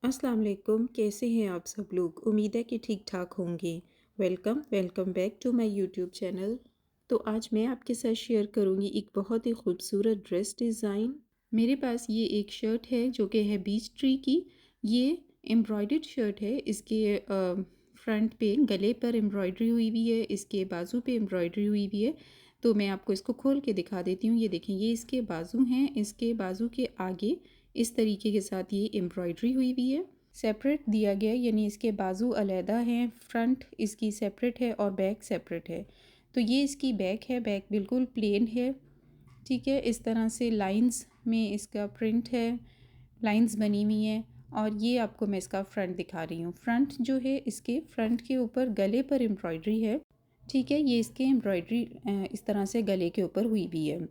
अस्सलाम वालेकुम, कैसे हैं आप सब लोग। उम्मीद है कि ठीक ठाक होंगे। Welcome back to my YouTube channel. तो आज मैं आपके साथ शेयर करूंगी एक बहुत ही खूबसूरत ड्रेस डिज़ाइन। मेरे पास ये एक शर्ट है जो कि है बीच ट्री की। ये एम्ब्रॉयडर्ड शर्ट है। इसके फ्रंट पे गले पर एम्ब्रॉयडरी हुई हुई है, इसके बाजू पे एम्ब्रॉयडरी हुई हुई है। तो मैं आपको इसको खोल के दिखा देती हूँ। ये देखें, ये इसके बाजू हैं। इसके बाजू के आगे इस तरीके के साथ ये एम्ब्रॉयडरी हुई हुई है। सेपरेट दिया गया, यानी इसके बाजू अलहदा हैं, फ्रंट इसकी सेपरेट है और बैक सेपरेट है। तो ये इसकी बैक है, बैक बिल्कुल प्लेन है। ठीक है, इस तरह से लाइंस में इसका प्रिंट है, लाइंस बनी हुई हैं। और ये आपको मैं इसका फ्रंट दिखा रही हूँ। फ्रंट जो है, इसके फ्रंट के ऊपर गले पर एम्ब्रॉयडरी है। ठीक है, ये इसके एम्ब्रॉयडरी इस तरह से गले के ऊपर हुई भी है।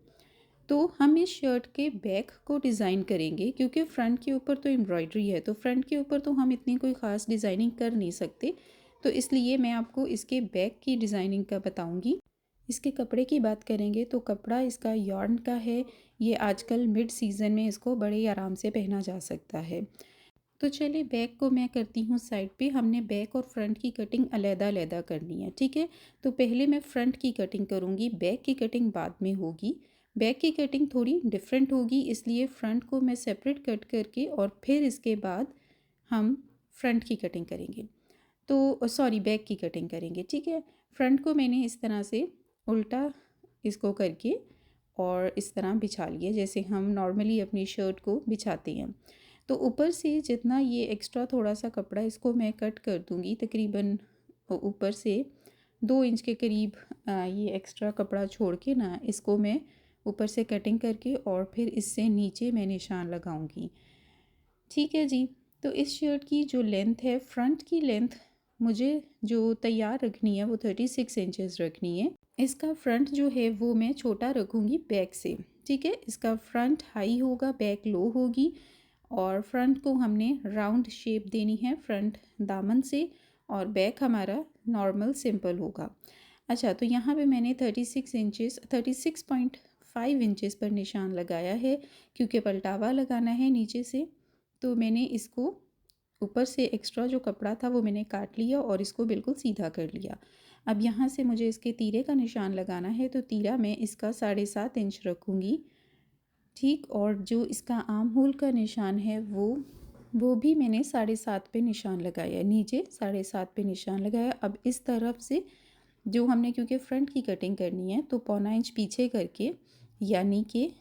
तो हम इस शर्ट के बैक को डिज़ाइन करेंगे, क्योंकि फ्रंट के ऊपर तो एम्ब्रॉयडरी है, तो फ्रंट के ऊपर तो हम इतनी कोई ख़ास डिज़ाइनिंग कर नहीं सकते। तो इसलिए मैं आपको इसके बैक की डिज़ाइनिंग का बताऊंगी। इसके कपड़े की बात करेंगे तो कपड़ा इसका यॉर्न का है। ये आजकल मिड सीज़न में इसको बड़े आराम से पहना जा सकता है। तो चलिए, बैक को मैं करती हूँ साइड पे। हमने बैक और फ्रंट की कटिंग अलग-अलग करनी है। ठीक है, तो पहले मैं फ्रंट की कटिंग करूँगी, बैक की कटिंग बाद में होगी। बैक की कटिंग थोड़ी डिफरेंट होगी, इसलिए फ्रंट को मैं सेपरेट कट करके और फिर इसके बाद हम फ्रंट की कटिंग करेंगे। तो सॉरी, बैक की कटिंग करेंगे। ठीक है, फ्रंट को मैंने इस तरह से उल्टा इसको करके और इस तरह बिछा लिया, जैसे हम नॉर्मली अपनी शर्ट को बिछाते हैं। तो ऊपर से जितना ये एक्स्ट्रा थोड़ा सा कपड़ा, इसको मैं कट कर दूँगी। तकरीबन ऊपर से 2 इंच के करीब ये एक्स्ट्रा कपड़ा छोड़ के ना, इसको मैं ऊपर से कटिंग करके और फिर इससे नीचे मैं निशान लगाऊंगी। ठीक है जी। तो इस शर्ट की जो लेंथ है, फ्रंट की लेंथ मुझे जो तैयार रखनी है वो 36 इंचेस रखनी है। इसका फ्रंट जो है वो मैं छोटा रखूँगी बैक से। ठीक है, इसका फ्रंट हाई होगा, बैक लो होगी। और फ्रंट को हमने राउंड शेप देनी है फ्रंट दामन से, और बैक हमारा नॉर्मल सिंपल होगा। अच्छा, तो यहाँ पे मैंने 36.5 इंचेस पर निशान लगाया है, क्योंकि पलटावा लगाना है नीचे से। तो मैंने इसको ऊपर से एक्स्ट्रा जो कपड़ा था वो मैंने काट लिया और इसको बिल्कुल सीधा कर लिया। अब यहाँ से मुझे इसके तीरे का निशान लगाना है, तो तीरा मैं इसका 7.5 इंच रखूँगी। ठीक, और जो इसका आर्म होल का निशान है वो भी मैंने 7.5 पे निशान लगाया, नीचे 7.5 पे निशान लगाया। अब इस तरफ से जो हमने, क्योंकि फ्रंट की कटिंग करनी है, तो 0.25 इंच पीछे करके, यानी कि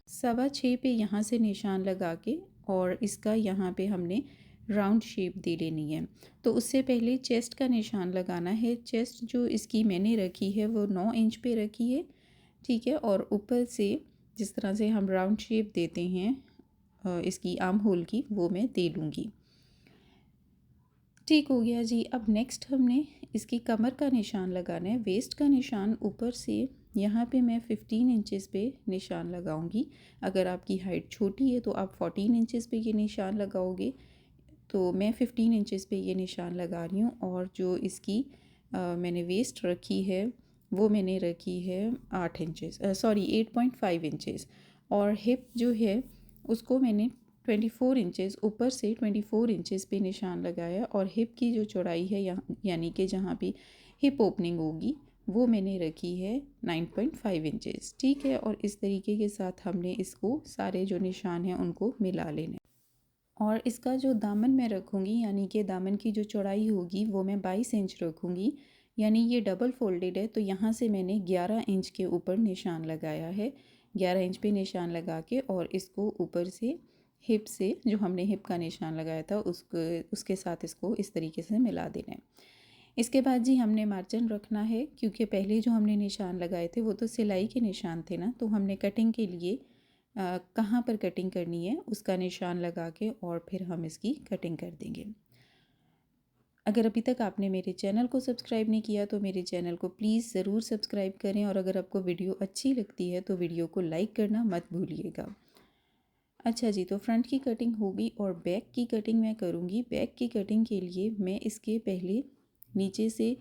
6.25 पे यहाँ से निशान लगा के और इसका यहाँ पे हमने राउंड शेप दे लेनी है। तो उससे पहले चेस्ट का निशान लगाना है। चेस्ट जो इसकी मैंने रखी है वो 9 इंच पे रखी है। ठीक है, और ऊपर से जिस तरह से हम राउंड शेप देते हैं इसकी आर्म होल की, वो मैं दे लूँगी। ठीक हो गया जी। अब नेक्स्ट हमने इसकी कमर का निशान लगाना है। वेस्ट का निशान ऊपर से यहाँ पे मैं 15 इंचेस पे निशान लगाऊंगी। अगर आपकी हाइट छोटी है तो आप 14 इंचेस पे ये निशान लगाओगे, तो मैं 15 इंचेस पे ये निशान लगा रही हूँ। और जो इसकी मैंने वेस्ट रखी है वो मैंने रखी है 8 इंचेस, सॉरी 8.5 इंचेस। और हिप जो है उसको मैंने 24 इंचेस, ऊपर से 24 इंचेस पे निशान लगाया। और हिप की जो चौड़ाई है, यहाँ यानी कि जहाँ पे हिप ओपनिंग होगी, वो मैंने रखी है 9.5 इंचेस। ठीक है, और इस तरीके के साथ हमने इसको सारे जो निशान हैं उनको मिला लेना। और इसका जो दामन मैं रखूँगी, यानी कि दामन की जो चौड़ाई होगी वो मैं 22 इंच रखूँगी। यानी ये डबल फोल्डेड है, तो यहाँ से मैंने 11 इंच के ऊपर निशान लगाया है। 11 इंच पे निशान लगा के और इसको ऊपर से हिप से, जो हमने हिप का निशान लगाया था उसके साथ इसको इस तरीके से मिला देना है। इसके बाद जी हमने मार्जिन रखना है, क्योंकि पहले जो हमने निशान लगाए थे वो तो सिलाई के निशान थे ना, तो हमने कटिंग के लिए कहाँ पर कटिंग करनी है उसका निशान लगा के और फिर हम इसकी कटिंग कर देंगे। अगर अभी तक आपने मेरे चैनल को सब्सक्राइब नहीं किया तो मेरे चैनल को प्लीज़ ज़रूर सब्सक्राइब करें, और अगर आपको वीडियो अच्छी लगती है तो वीडियो को लाइक करना मत भूलिएगा। अच्छा जी, तो फ्रंट की कटिंग होगी और बैक की कटिंग मैं करूँगी। बैक की कटिंग के लिए मैं इसके पहले नीचे से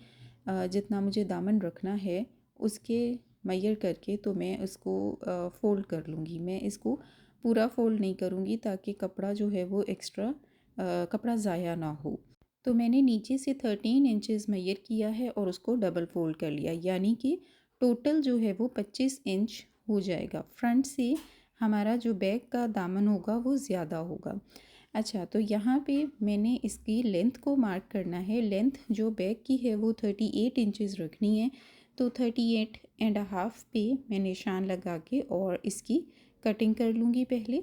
जितना मुझे दामन रखना है उसके मेजर करके तो मैं उसको फ़ोल्ड कर लूँगी। मैं इसको पूरा फ़ोल्ड नहीं करूँगी, ताकि कपड़ा जो है वो एक्स्ट्रा कपड़ा ज़ाया ना हो। तो मैंने नीचे से 13 इंचेस मेजर किया है और उसको डबल फोल्ड कर लिया, यानी कि टोटल जो है वो 25 इंच हो जाएगा। फ्रंट से हमारा जो बैक का दामन होगा वो ज़्यादा होगा। अच्छा, तो यहाँ पे मैंने इसकी लेंथ को मार्क करना है। लेंथ जो बैक की है वो 38 इंचेस रखनी है। तो 38.5 पे मैं निशान लगा के और इसकी कटिंग कर लूँगी पहले,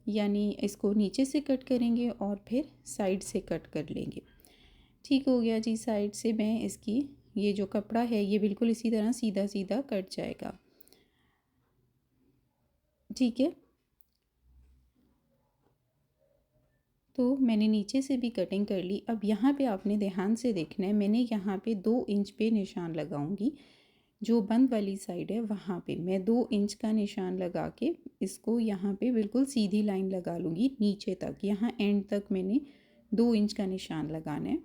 यानी इसको नीचे से कट करेंगे और फिर साइड से कट कर लेंगे। ठीक हो गया जी। साइड से मैं इसकी ये जो कपड़ा है ये बिल्कुल इसी तरह सीधा सीधा कट जाएगा। ठीक है, तो मैंने नीचे से भी कटिंग कर ली। अब यहाँ पे आपने ध्यान से देखना है, मैंने यहाँ पे 2 इंच पे निशान लगाऊंगी। जो बंद वाली साइड है वहाँ पे मैं 2 इंच का निशान लगा के इसको यहाँ पे बिल्कुल सीधी लाइन लगा लूँगी नीचे तक। यहाँ एंड तक मैंने 2 इंच का निशान लगाना है।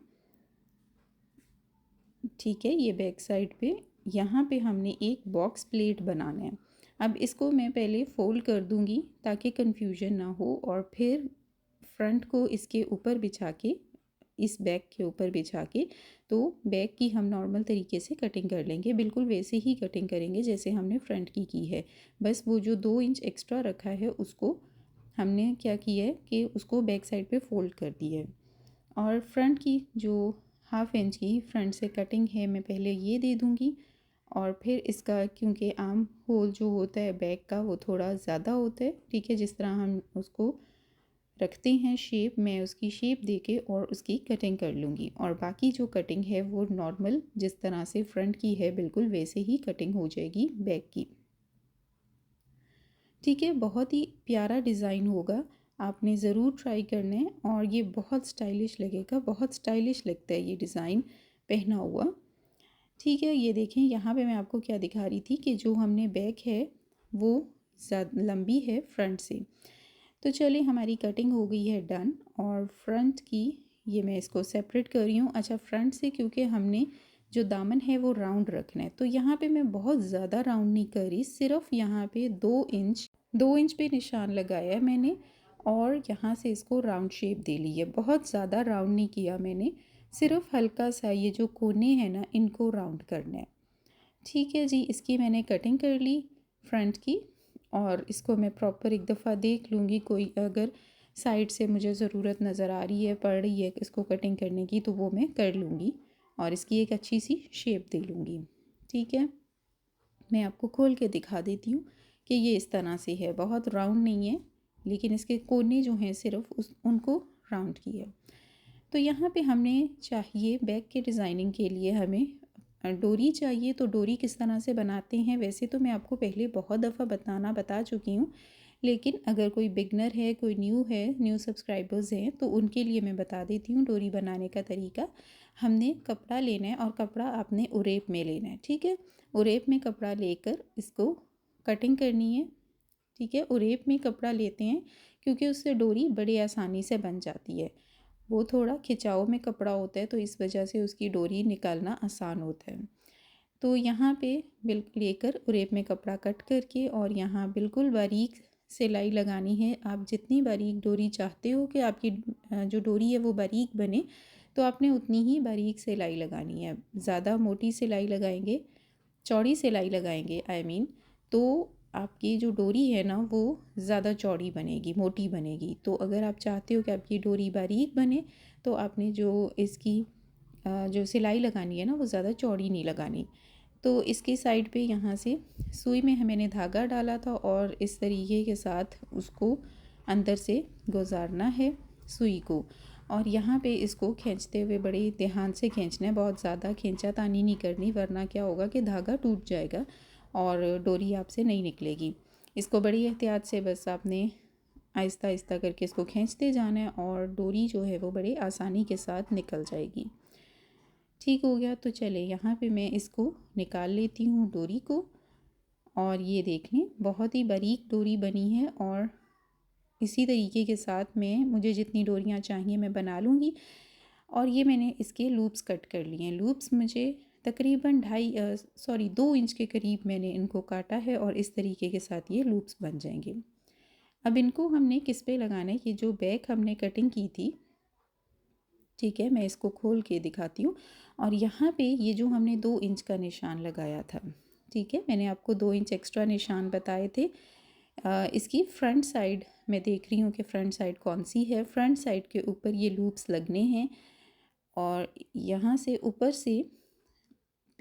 ठीक है, ये बैक साइड पे यहाँ पे हमने एक बॉक्स प्लेट बनाना है। अब इसको मैं पहले फ़ोल्ड कर दूँगी ताकि कन्फ्यूजन ना हो, और फिर फ्रंट को इसके ऊपर बिछा के, इस बैक के ऊपर बिछा के, तो बैक की हम नॉर्मल तरीके से कटिंग कर लेंगे। बिल्कुल वैसे ही कटिंग करेंगे जैसे हमने फ्रंट की है। बस वो जो 2 इंच एक्स्ट्रा रखा है उसको हमने क्या किया है कि उसको बैक साइड पे फ़ोल्ड कर दिया है। और फ्रंट की जो हाफ़ इंच की फ्रंट से कटिंग है मैं पहले ये दे दूँगी, और फिर इसका क्योंकि आर्म होल जो होता है बैक का वो थोड़ा ज़्यादा होता है। ठीक है, जिस तरह हम उसको रखते हैं शेप, मैं उसकी शेप दे के और उसकी कटिंग कर लूँगी। और बाकी जो कटिंग है वो नॉर्मल जिस तरह से फ्रंट की है बिल्कुल वैसे ही कटिंग हो जाएगी बैक की। ठीक है, बहुत ही प्यारा डिज़ाइन होगा, आपने ज़रूर ट्राई करना है और ये बहुत स्टाइलिश लगेगा। बहुत स्टाइलिश लगता है ये डिज़ाइन पहना हुआ। ठीक है, ये देखें यहाँ पे मैं आपको क्या दिखा रही थी कि जो हमने बैक है वो ज़्यादा लंबी है फ्रंट से। तो चलिए, हमारी कटिंग हो गई है डन। और फ्रंट की ये मैं इसको सेपरेट कर रही हूँ। अच्छा, फ्रंट से क्योंकि हमने जो दामन है वो राउंड रखना है, तो यहाँ पे मैं बहुत ज़्यादा राउंड नहीं कर रही, सिर्फ यहाँ पे 2 इंच पे निशान लगाया है मैंने, और यहाँ से इसको राउंड शेप दे ली है। बहुत ज़्यादा राउंड नहीं किया मैंने, सिर्फ हल्का सा ये जो कोने हैं ना इनको राउंड करना है। ठीक है जी, इसकी मैंने कटिंग कर ली फ्रंट की, और इसको मैं प्रॉपर एक दफ़ा देख लूँगी। कोई अगर साइड से मुझे ज़रूरत नज़र आ रही है, पड़ रही है इसको कटिंग करने की, तो वो मैं कर लूँगी और इसकी एक अच्छी सी शेप दे लूँगी। ठीक है, मैं आपको खोल के दिखा देती हूँ कि ये इस तरह से है। बहुत राउंड नहीं है, लेकिन इसके कोने जो हैं सिर्फ उनको राउंड किया। तो यहाँ पे हमने चाहिए बैक के डिज़ाइनिंग के लिए हमें डोरी चाहिए। तो डोरी किस तरह से बनाते हैं वैसे तो मैं आपको पहले बहुत दफ़ा बता चुकी हूँ, लेकिन अगर कोई बिगनर है, कोई न्यू सब्सक्राइबर्स हैं, तो उनके लिए मैं बता देती हूँ डोरी बनाने का तरीका। हमने कपड़ा लेना है और कपड़ा आपने उरेप में लेना है। ठीक है, उरेप में कपड़ा लेकर इसको कटिंग करनी है। ठीक है, उरेप में कपड़ा लेते हैं क्योंकि उससे डोरी बड़ी आसानी से बन जाती है। वो थोड़ा खिंचाव में कपड़ा होता है तो इस वजह से उसकी डोरी निकालना आसान होता है। तो यहाँ पे बिल्कुल लेकर उरेप में कपड़ा कट करके और यहाँ बिल्कुल बारीक सिलाई लगानी है। आप जितनी बारीक डोरी चाहते हो कि आपकी जो डोरी है वो बारीक बने, तो आपने उतनी ही बारीक सिलाई लगानी है। ज़्यादा मोटी सिलाई लगाएंगे, चौड़ी सिलाई लगाएंगे तो आपकी जो डोरी है ना वो ज़्यादा चौड़ी बनेगी, मोटी बनेगी। तो अगर आप चाहते हो कि आपकी डोरी बारीक बने, तो आपने जो इसकी जो सिलाई लगानी है ना वो ज़्यादा चौड़ी नहीं लगानी। तो इसकी साइड पे यहाँ से सुई में मैंने धागा डाला था और इस तरीके के साथ उसको अंदर से गुजारना है सुई को, और यहाँ पे इसको खींचते हुए बड़े ध्यान से खींचना है। बहुत ज़्यादा खींचातानी नहीं करनी, वरना क्या होगा कि धागा टूट जाएगा और डोरी आपसे नहीं निकलेगी। इसको बड़ी एहतियात से बस आपने आहिस्ता आहिस्ता करके इसको खींचते जाना है और डोरी जो है वो बड़े आसानी के साथ निकल जाएगी। ठीक हो गया, तो चले यहाँ पे मैं इसको निकाल लेती हूँ डोरी को। और ये देख लें, बहुत ही बारीक डोरी बनी है और इसी तरीके के साथ में मुझे जितनी डोरियाँ चाहिए मैं बना लूँगी। और ये मैंने इसके लूप्स कट कर लिए हैं। लूप्स मुझे तकरीबन 2 इंच के करीब मैंने इनको काटा है और इस तरीके के साथ ये लूप्स बन जाएंगे। अब इनको हमने किस पे लगाना है, ये जो बैक हमने कटिंग की थी ठीक है, मैं इसको खोल के दिखाती हूँ। और यहाँ पे ये जो हमने 2 इंच का निशान लगाया था, ठीक है, मैंने आपको 2 इंच एक्स्ट्रा निशान बताए थे। इसकी फ्रंट साइड मैं देख रही हूँ कि फ्रंट साइड कौन सी है। फ्रंट साइड के ऊपर ये लूप्स लगने हैं और यहाँ से ऊपर से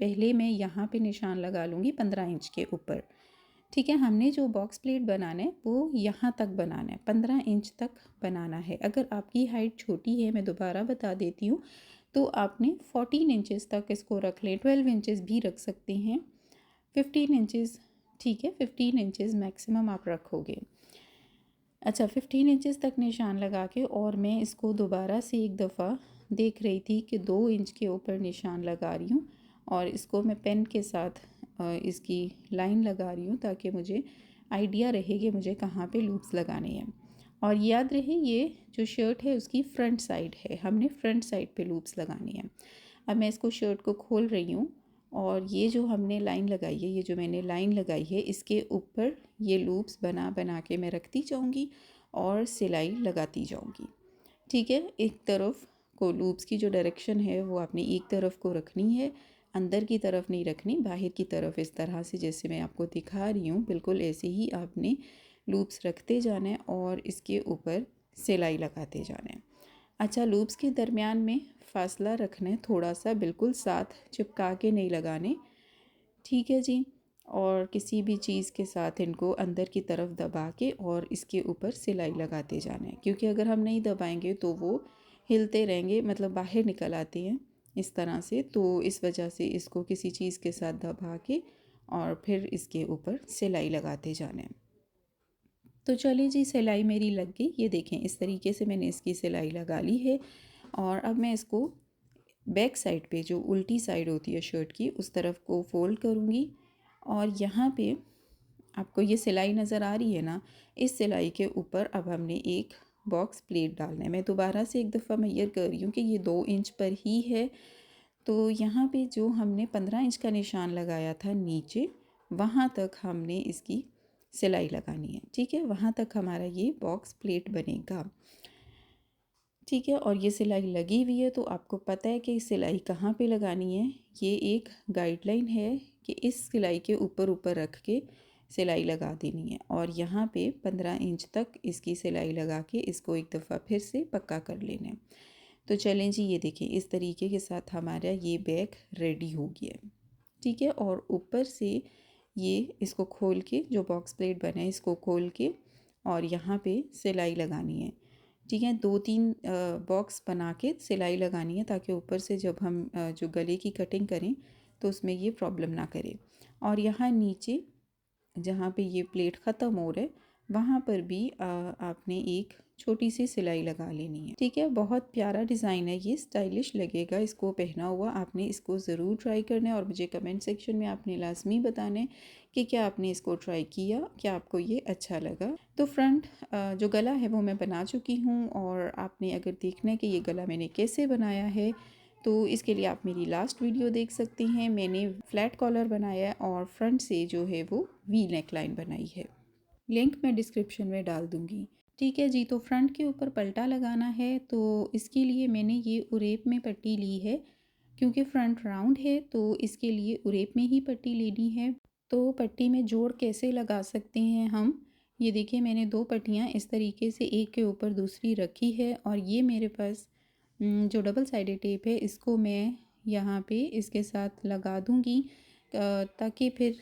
पहले मैं यहाँ पे निशान लगा लूँगी 15 इंच के ऊपर। ठीक है, हमने जो बॉक्स प्लेट बनाना है वो यहाँ तक बनाना है, 15 इंच तक बनाना है। अगर आपकी हाइट छोटी है, मैं दोबारा बता देती हूँ, तो आपने 14 इंचेस तक इसको रख लें, 12 इंचेस भी रख सकते हैं, 15 इंचेस, ठीक है, 15 इंचेस मैक्सिमम आप रखोगे। अच्छा, 15 इंचेस तक निशान लगा के और मैं इसको दोबारा से एक दफ़ा देख रही थी कि 2 इंच के ऊपर निशान लगा रही हूँ और इसको मैं पेन के साथ इसकी लाइन लगा रही हूँ ताकि मुझे आइडिया रहे कि मुझे कहाँ पे लूप्स लगाने हैं। और याद रहे ये जो शर्ट है उसकी फ्रंट साइड है, हमने फ्रंट साइड पे लूप्स लगानी है। अब मैं इसको शर्ट को खोल रही हूँ और ये जो हमने लाइन लगाई है, ये जो मैंने लाइन लगाई है, इसके ऊपर ये लूप्स बना बना के मैं रखती जाऊँगी और सिलाई लगाती जाऊँगी। ठीक है, एक तरफ को लूप्स की जो डायरेक्शन है वो आपने एक तरफ को रखनी है, अंदर की तरफ नहीं रखनी, बाहर की तरफ इस तरह से जैसे मैं आपको दिखा रही हूँ, बिल्कुल ऐसे ही आपने लूप्स रखते जाना है और इसके ऊपर सिलाई लगाते जाना है। अच्छा, लूप्स के दरमियान में फासला रखना है थोड़ा सा, बिल्कुल साथ चिपका के नहीं लगाने, ठीक है जी। और किसी भी चीज़ के साथ इनको अंदर की तरफ दबा के और इसके ऊपर सिलाई लगाते जाना है, क्योंकि अगर हम नहीं दबाएंगे तो वो हिलते रहेंगे, मतलब बाहर निकल आते हैं इस तरह से। तो इस वजह से इसको किसी चीज़ के साथ दबा के और फिर इसके ऊपर सिलाई लगाते जाना है। तो चलिए जी, सिलाई मेरी लग गई, ये देखें इस तरीके से मैंने इसकी सिलाई लगा ली है। और अब मैं इसको बैक साइड पे, जो उल्टी साइड होती है शर्ट की, उस तरफ को फ़ोल्ड करूँगी और यहाँ पे आपको ये सिलाई नज़र आ रही है ना, इस सिलाई के ऊपर अब हमने एक बॉक्स प्लेट डालना है। मैं दोबारा से एक दफ़ा मेजर कर रही हूँ कि ये 2 इंच पर ही है। तो यहाँ पे जो हमने 15 इंच का निशान लगाया था नीचे, वहाँ तक हमने इसकी सिलाई लगानी है, ठीक है, वहाँ तक हमारा ये बॉक्स प्लेट बनेगा। ठीक है, और ये सिलाई लगी हुई है तो आपको पता है कि सिलाई कहाँ पे लगानी है। ये एक गाइडलाइन है कि इस सिलाई के ऊपर ऊपर रख के सिलाई लगा देनी है और यहाँ पे 15 इंच तक इसकी सिलाई लगा के इसको एक दफ़ा फिर से पक्का कर लेना है। तो चलें जी, ये देखिए इस तरीके के साथ हमारा ये बैग रेडी हो गया है, ठीक है। और ऊपर से ये इसको खोल के, जो बॉक्स प्लेट बना है इसको खोल के और यहाँ पे सिलाई लगानी है, ठीक है। 2-3 बॉक्स बना के सिलाई लगानी है ताकि ऊपर से जब हम जो गले की कटिंग करें तो उसमें ये प्रॉब्लम ना करे। और यहाँ नीचे जहाँ पे ये प्लेट ख़त्म हो रहा है वहाँ पर भी आपने एक छोटी सी सिलाई लगा लेनी है, ठीक है। बहुत प्यारा डिज़ाइन है, ये स्टाइलिश लगेगा इसको पहना हुआ। आपने इसको ज़रूर ट्राई करना है और मुझे कमेंट सेक्शन में आपने लाजमी बताना है कि क्या आपने इसको ट्राई किया, क्या आपको ये अच्छा लगा। तो फ्रंट जो गला है वो मैं बना चुकी हूँ और आपने अगर देखना है कि ये गला मैंने कैसे बनाया है तो इसके लिए आप मेरी लास्ट वीडियो देख सकते हैं। मैंने फ्लैट कॉलर बनाया है और फ्रंट से जो है वो वी नेक लाइन बनाई है, लिंक मैं डिस्क्रिप्शन में डाल दूँगी, ठीक है जी। तो फ्रंट के ऊपर पल्टा लगाना है तो इसके लिए मैंने ये उरेप में पट्टी ली है, क्योंकि फ्रंट राउंड है तो इसके लिए उरेप में ही पट्टी लेनी है। तो पट्टी में जोड़ कैसे लगा सकते हैं हम, ये देखिए मैंने 2 पट्टियाँ इस तरीके से एक के ऊपर दूसरी रखी है और ये मेरे पास जो डबल साइडेड टेप है इसको मैं यहाँ पे इसके साथ लगा दूँगी, ताकि फिर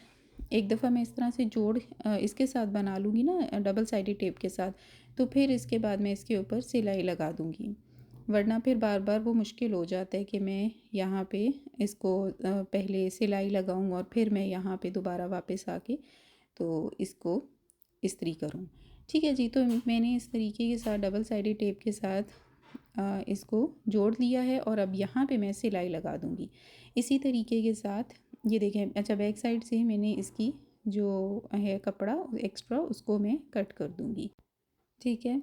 एक दफ़ा मैं इस तरह से जोड़ इसके साथ बना लूँगी ना डबल साइडेड टेप के साथ, तो फिर इसके बाद मैं इसके ऊपर सिलाई लगा दूँगी। वरना फिर बार बार वो मुश्किल हो जाता है कि मैं यहाँ पे इसको पहले सिलाई लगाऊँ और फिर मैं यहाँ पे दोबारा वापस आके तो इसको इस्त्री करूँ, ठीक है जी। तो मैंने इस तरीके के साथ डबल साइडेड टेप के साथ इसको जोड़ लिया है और अब यहाँ पे मैं सिलाई लगा दूँगी इसी तरीके के साथ। ये देखें, अच्छा बैक साइड से मैंने इसकी जो है कपड़ा एक्स्ट्रा उसको मैं कट कर दूँगी, ठीक है।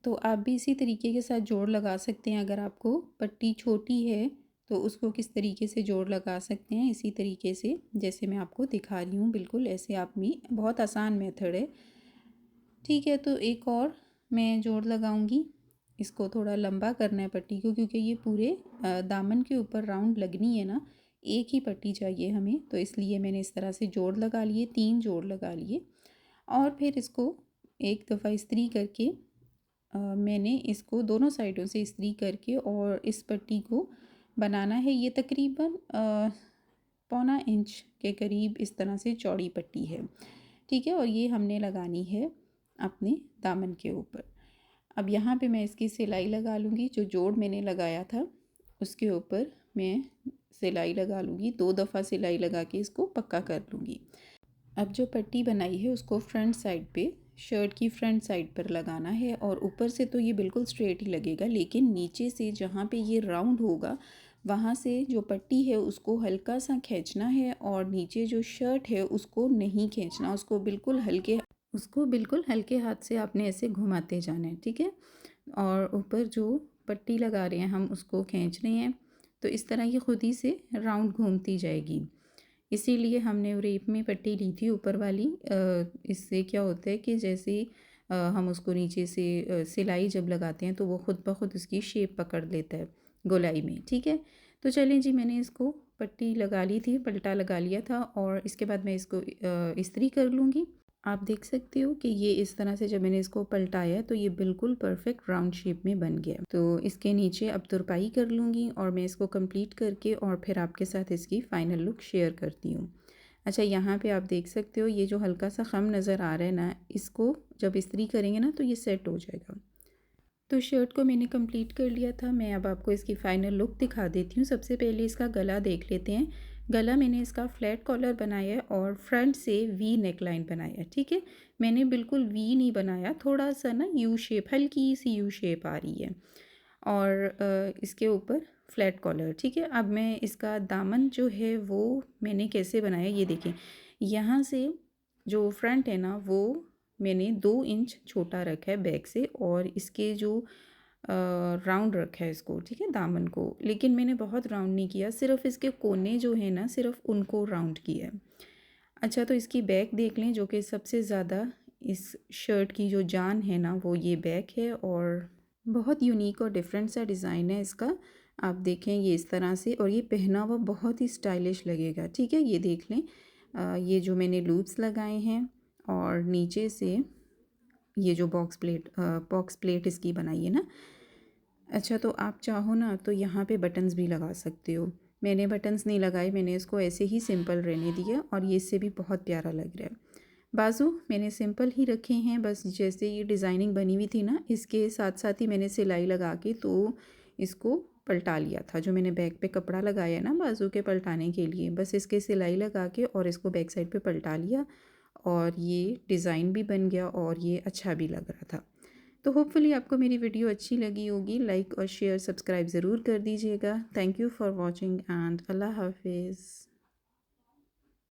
तो आप भी इसी तरीके के साथ जोड़ लगा सकते हैं। अगर आपको पट्टी छोटी है तो उसको किस तरीके से जोड़ लगा सकते हैं, इसी तरीके से जैसे मैं आपको दिखा रही हूँ, बिल्कुल ऐसे आप भी, बहुत आसान मेथड है, ठीक है। तो एक और मैं जोड़ लगाऊंगी इसको थोड़ा लंबा करना है पट्टी को, क्योंकि ये पूरे दामन के ऊपर राउंड लगनी है ना, एक ही पट्टी चाहिए हमें, तो इसलिए मैंने इस तरह से जोड़ लगा लिए, 3 जोड़ लगा लिए। और फिर इसको एक दफ़ा इस्त्री करके मैंने इसको दोनों साइडों से इस्त्री करके और इस पट्टी को बनाना है। ये तकरीबन 1.25 इंच के करीब इस तरह से चौड़ी पट्टी है, ठीक है। और ये हमने लगानी है अपने दामन के ऊपर। अब यहाँ पे मैं इसकी सिलाई लगा लूँगी। जो जोड़ मैंने लगाया था उसके ऊपर मैं सिलाई लगा लूँगी, 2 दफ़ा सिलाई लगा के इसको पक्का कर लूँगी। अब जो पट्टी बनाई है उसको फ्रंट साइड पे, शर्ट की फ्रंट साइड पर लगाना है। और ऊपर से तो ये बिल्कुल स्ट्रेट ही लगेगा, लेकिन नीचे से जहाँ पे ये राउंड होगा वहाँ से जो पट्टी है उसको हल्का सा खींचना है, और नीचे जो शर्ट है उसको नहीं खींचना, उसको बिल्कुल हल्के हाथ से आपने ऐसे घुमाते जाना है, ठीक है। और ऊपर जो पट्टी लगा रहे हैं हम उसको खींच रहे हैं, तो इस तरह ये खुद ही से राउंड घूमती जाएगी। इसीलिए हमने रेप में पट्टी ली थी ऊपर वाली। इससे क्या होता है कि जैसे हम उसको नीचे से सिलाई जब लगाते हैं तो वो खुद ब खुद उसकी शेप पकड़ लेता है गोलाई में, ठीक है। तो चलें जी, मैंने इसको पट्टी लगा ली थी, पलटा लगा लिया था, और इसके बाद मैं इसको इस्त्री कर लूँगी। आप देख सकते हो कि ये इस तरह से जब मैंने इसको पलटाया तो ये बिल्कुल परफेक्ट राउंड शेप में बन गया। तो इसके नीचे अब तुरपाई कर लूँगी और मैं इसको कंप्लीट करके और फिर आपके साथ इसकी फ़ाइनल लुक शेयर करती हूँ। अच्छा, यहाँ पे आप देख सकते हो ये जो हल्का सा ख़म नज़र आ रहा है ना, इसको जब इस्त्री करेंगे ना तो ये सेट हो जाएगा। तो शर्ट को मैंने कंप्लीट कर लिया था। मैं अब आपको इसकी फ़ाइनल लुक दिखा देती हूँ। सबसे पहले इसका गला देख लेते हैं। गला मैंने इसका फ्लैट कॉलर बनाया है और फ्रंट से वी नेक लाइन बनाया है, ठीक है। मैंने बिल्कुल वी नहीं बनाया, थोड़ा सा ना यू शेप, हल्की सी यू शेप आ रही है, और इसके ऊपर फ्लैट कॉलर, ठीक है। अब मैं इसका दामन जो है वो मैंने कैसे बनाया ये देखें। यहाँ से जो फ्रंट है ना वो मैंने 2 इंच छोटा रखा है बैक से, और इसके जो राउंड रखा है इसको, ठीक है, दामन को, लेकिन मैंने बहुत राउंड नहीं किया, सिर्फ इसके कोने जो है ना सिर्फ उनको राउंड किया है। अच्छा, तो इसकी बैक देख लें, जो कि सबसे ज़्यादा इस शर्ट की जो जान है ना वो ये बैक है, और बहुत यूनिक और डिफरेंट सा डिज़ाइन है इसका। आप देखें ये इस तरह से, और ये पहना हुआ बहुत ही स्टाइलिश लगेगा, ठीक है। ये देख लें, ये जो मैंने लूप्स लगाए हैं, और नीचे से ये जो बॉक्स प्लेट इसकी बनाई है ना। अच्छा, तो आप चाहो ना तो यहाँ पे बटन्स भी लगा सकते हो। मैंने बटन्स नहीं लगाए, मैंने इसको ऐसे ही सिंपल रहने दिया, और ये इससे भी बहुत प्यारा लग रहा है। बाजू मैंने सिंपल ही रखे हैं, बस जैसे ये डिज़ाइनिंग बनी हुई थी ना इसके साथ साथ ही मैंने सिलाई लगा के तो इसको पलटा लिया था। जो मैंने बैक पे कपड़ा लगाया है ना बाजू के पलटाने के लिए, बस इसके सिलाई लगा के और इसको बैक साइड पे पलटा लिया, और ये डिज़ाइन भी बन गया और ये अच्छा भी लग रहा था। तो होपफुली आपको मेरी वीडियो अच्छी लगी होगी। लाइक और शेयर सब्सक्राइब ज़रूर कर दीजिएगा। Thank you for watching and अल्लाह हाफिज़।